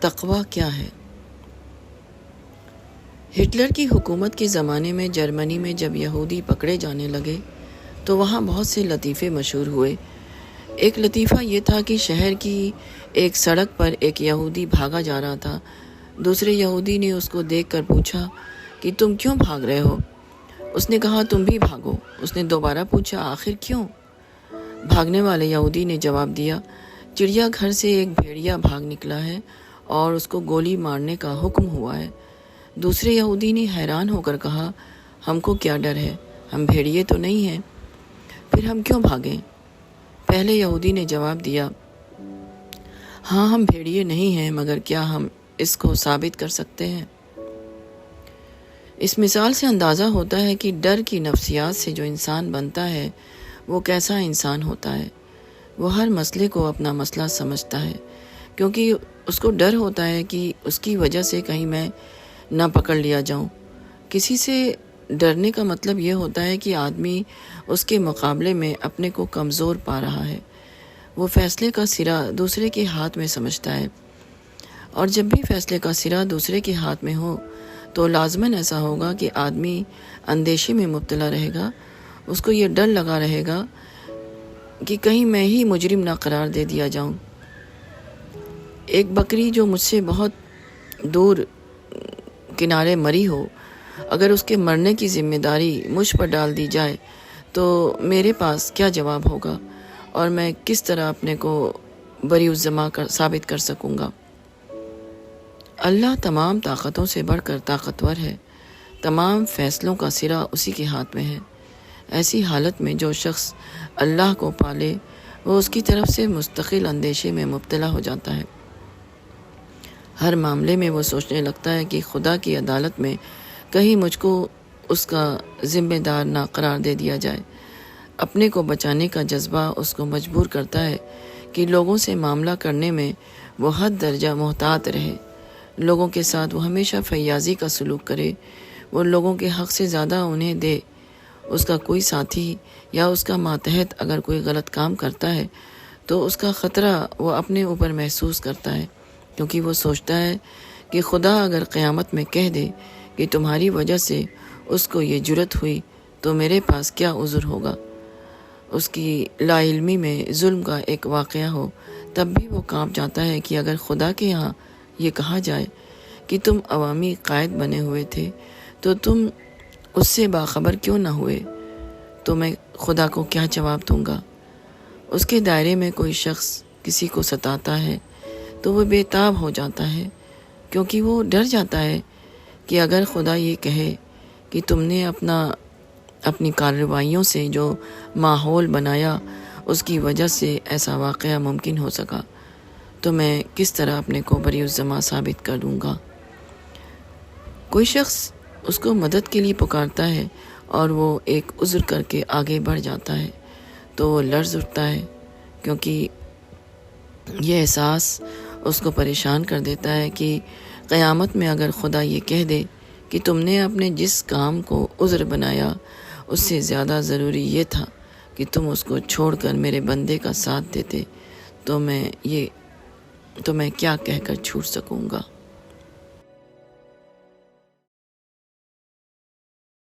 تقوی کیا ہے؟ ہٹلر کی حکومت کے زمانے میں جرمنی میں جب یہودی پکڑے جانے لگے تو وہاں بہت سے لطیفے مشہور ہوئے۔ ایک لطیفہ یہ تھا کہ شہر کی ایک سڑک پر ایک یہودی بھاگا جا رہا تھا۔ دوسرے یہودی نے اس کو دیکھ کر پوچھا کہ تم کیوں بھاگ رہے ہو؟ اس نے کہا تم بھی بھاگو۔ اس نے دوبارہ پوچھا آخر کیوں؟ بھاگنے والے یہودی نے جواب دیا چڑیا گھر سے ایک بھیڑیا بھاگ نکلا ہے اور اس کو گولی مارنے کا حکم ہوا ہے۔ دوسرے یہودی نے حیران ہو کر کہا ہم کو کیا ڈر ہے، ہم بھیڑیے تو نہیں ہیں، پھر ہم کیوں بھاگیں؟ پہلے یہودی نے جواب دیا ہاں ہم بھیڑیے نہیں ہیں، مگر کیا ہم اس کو ثابت کر سکتے ہیں؟ اس مثال سے اندازہ ہوتا ہے کہ ڈر کی نفسیات سے جو انسان بنتا ہے وہ کیسا انسان ہوتا ہے۔ وہ ہر مسئلے کو اپنا مسئلہ سمجھتا ہے، کیونکہ اس کو ڈر ہوتا ہے کہ اس کی وجہ سے کہیں میں نہ پکڑ لیا جاؤں۔ کسی سے ڈرنے کا مطلب یہ ہوتا ہے کہ آدمی اس کے مقابلے میں اپنے کو کمزور پا رہا ہے۔ وہ فیصلے کا سرا دوسرے کے ہاتھ میں سمجھتا ہے، اور جب بھی فیصلے کا سرا دوسرے کے ہاتھ میں ہو تو لازماً ایسا ہوگا کہ آدمی اندیشے میں مبتلا رہے گا۔ اس کو یہ ڈر لگا رہے گا کہ کہیں میں ہی مجرم نہ قرار دے دیا جاؤں۔ ایک بکری جو مجھ سے بہت دور کنارے مری ہو، اگر اس کے مرنے کی ذمہ داری مجھ پر ڈال دی جائے تو میرے پاس کیا جواب ہوگا، اور میں کس طرح اپنے کو بری الذمہ ثابت کر سکوں گا؟ اللہ تمام طاقتوں سے بڑھ کر طاقتور ہے، تمام فیصلوں کا سرا اسی کے ہاتھ میں ہے۔ ایسی حالت میں جو شخص اللہ کو پالے وہ اس کی طرف سے مستقل اندیشے میں مبتلا ہو جاتا ہے۔ ہر معاملے میں وہ سوچنے لگتا ہے کہ خدا کی عدالت میں کہیں مجھ کو اس کا ذمہ دار نہ قرار دے دیا جائے۔ اپنے کو بچانے کا جذبہ اس کو مجبور کرتا ہے کہ لوگوں سے معاملہ کرنے میں وہ حد درجہ محتاط رہے۔ لوگوں کے ساتھ وہ ہمیشہ فیاضی کا سلوک کرے، وہ لوگوں کے حق سے زیادہ انہیں دے۔ اس کا کوئی ساتھی یا اس کا ماتحت اگر کوئی غلط کام کرتا ہے تو اس کا خطرہ وہ اپنے اوپر محسوس کرتا ہے، کیونکہ وہ سوچتا ہے کہ خدا اگر قیامت میں کہہ دے کہ تمہاری وجہ سے اس کو یہ جرت ہوئی تو میرے پاس کیا عذر ہوگا۔ اس کی لا علمی میں ظلم کا ایک واقعہ ہو تب بھی وہ کانپ جاتا ہے کہ اگر خدا کے یہاں یہ کہا جائے کہ تم عوامی قائد بنے ہوئے تھے تو تم اس سے باخبر کیوں نہ ہوئے، تو میں خدا کو کیا جواب دوں گا؟ اس کے دائرے میں کوئی شخص کسی کو ستاتا ہے تو وہ بے تاب ہو جاتا ہے، کیونکہ وہ ڈر جاتا ہے کہ اگر خدا یہ کہے کہ تم نے اپنی کارروائیوں سے جو ماحول بنایا اس کی وجہ سے ایسا واقعہ ممکن ہو سکا، تو میں کس طرح اپنے کو بری الذمہ ثابت کر دوں گا؟ کوئی شخص اس کو مدد کے لیے پکارتا ہے اور وہ ایک عذر کر کے آگے بڑھ جاتا ہے تو وہ لرز اٹھتا ہے، کیونکہ یہ احساس اس کو پریشان کر دیتا ہے کہ قیامت میں اگر خدا یہ کہہ دے کہ تم نے اپنے جس کام کو عذر بنایا اس سے زیادہ ضروری یہ تھا کہ تم اس کو چھوڑ کر میرے بندے کا ساتھ دیتے، تو میں کیا کہہ کر چھوٹ سکوں گا؟